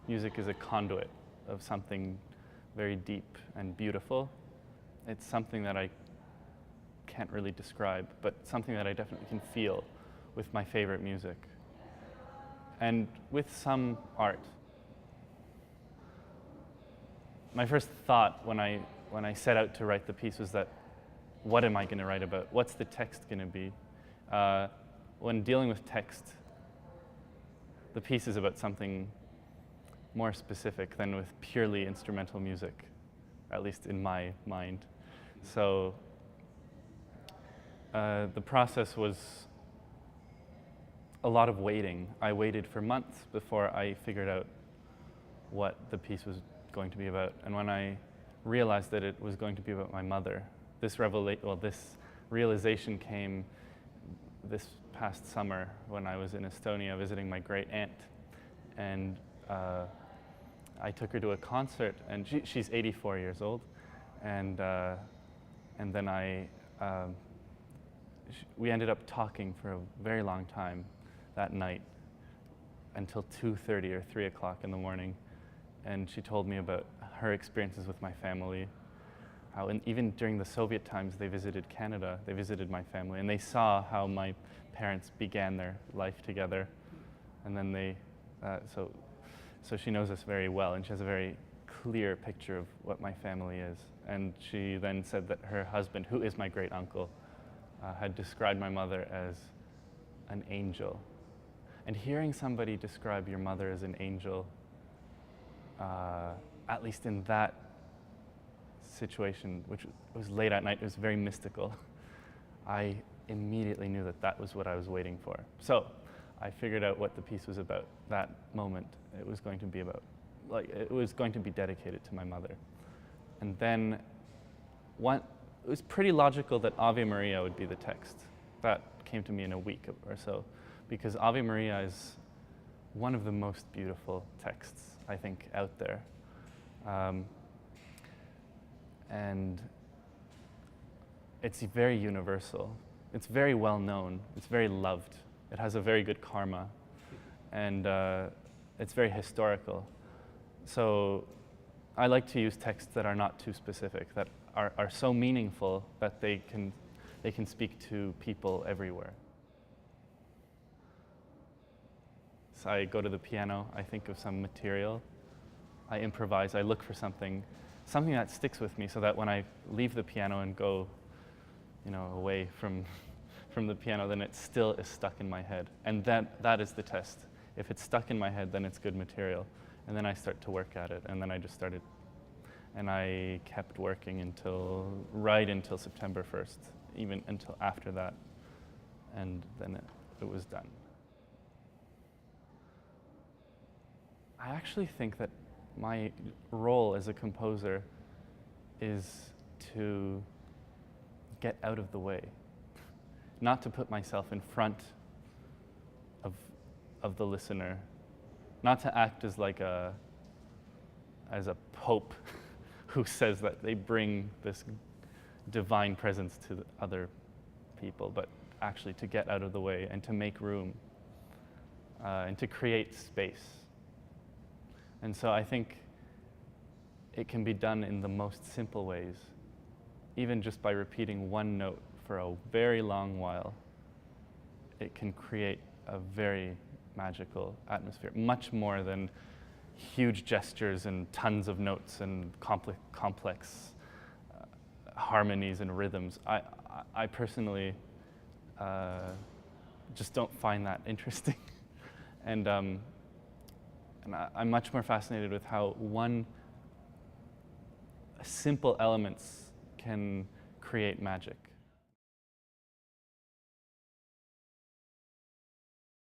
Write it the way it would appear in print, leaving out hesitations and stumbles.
music is a conduit of something very deep and beautiful. It's something that I can't really describe, but something that I definitely can feel with my favorite music. And with some art. My first thought when I set out to write the piece was that, what am I going to write about? What's the text going to be? When dealing with text, the piece is about something more specific than with purely instrumental music, at least in my mind. So the process was a lot of waiting. I waited for months before I figured out what the piece was going to be about. And when I realized that it was going to be about my mother, this realization came this past summer when I was in Estonia visiting my great aunt. And I took her to a concert, and she's 84 years old. And then we ended up talking for a very long time that night until 2:30 or 3 o'clock in the morning. And she told me about her experiences with my family, how even during the Soviet times they visited Canada, they visited my family, and they saw how my parents began their life together. And then so she knows us very well, and she has a very clear picture of what my family is. And she then said that her husband, who is my great uncle, had described my mother as an angel. And hearing somebody describe your mother as an angel, at least in that situation, which was late at night, it was very mystical, I immediately knew that that was what I was waiting for. So I figured out what the piece was about that moment. It was going to be about, it was going to be dedicated to my mother. And then it was pretty logical that Ave Maria would be the text. That came to me in a week or so, because Ave Maria is one of the most beautiful texts, I think, out there. And it's very universal. It's very well known. It's very loved. It has a very good karma. And it's very historical. So I like to use texts that are not too specific, that are so meaningful that they can speak to people everywhere. So I go to the piano, I think of some material, I improvise, I look for something that sticks with me, so that when I leave the piano and go, away from the piano, then it still is stuck in my head. And that is the test. If it's stuck in my head, then it's good material. And then I start to work at it, and then I just started. And I kept working right until September 1st, even until after that. And then it was done. I actually think that my role as a composer is to get out of the way, not to put myself in front of the listener, not to act as as a pope who says that they bring this divine presence to other people, but actually to get out of the way and to make room and to create space. And so I think it can be done in the most simple ways, even just by repeating one note for a very long while. It can create a very magical atmosphere, much more than huge gestures and tons of notes and complex harmonies and rhythms. I personally just don't find that interesting. And I'm much more fascinated with how simple elements can create magic.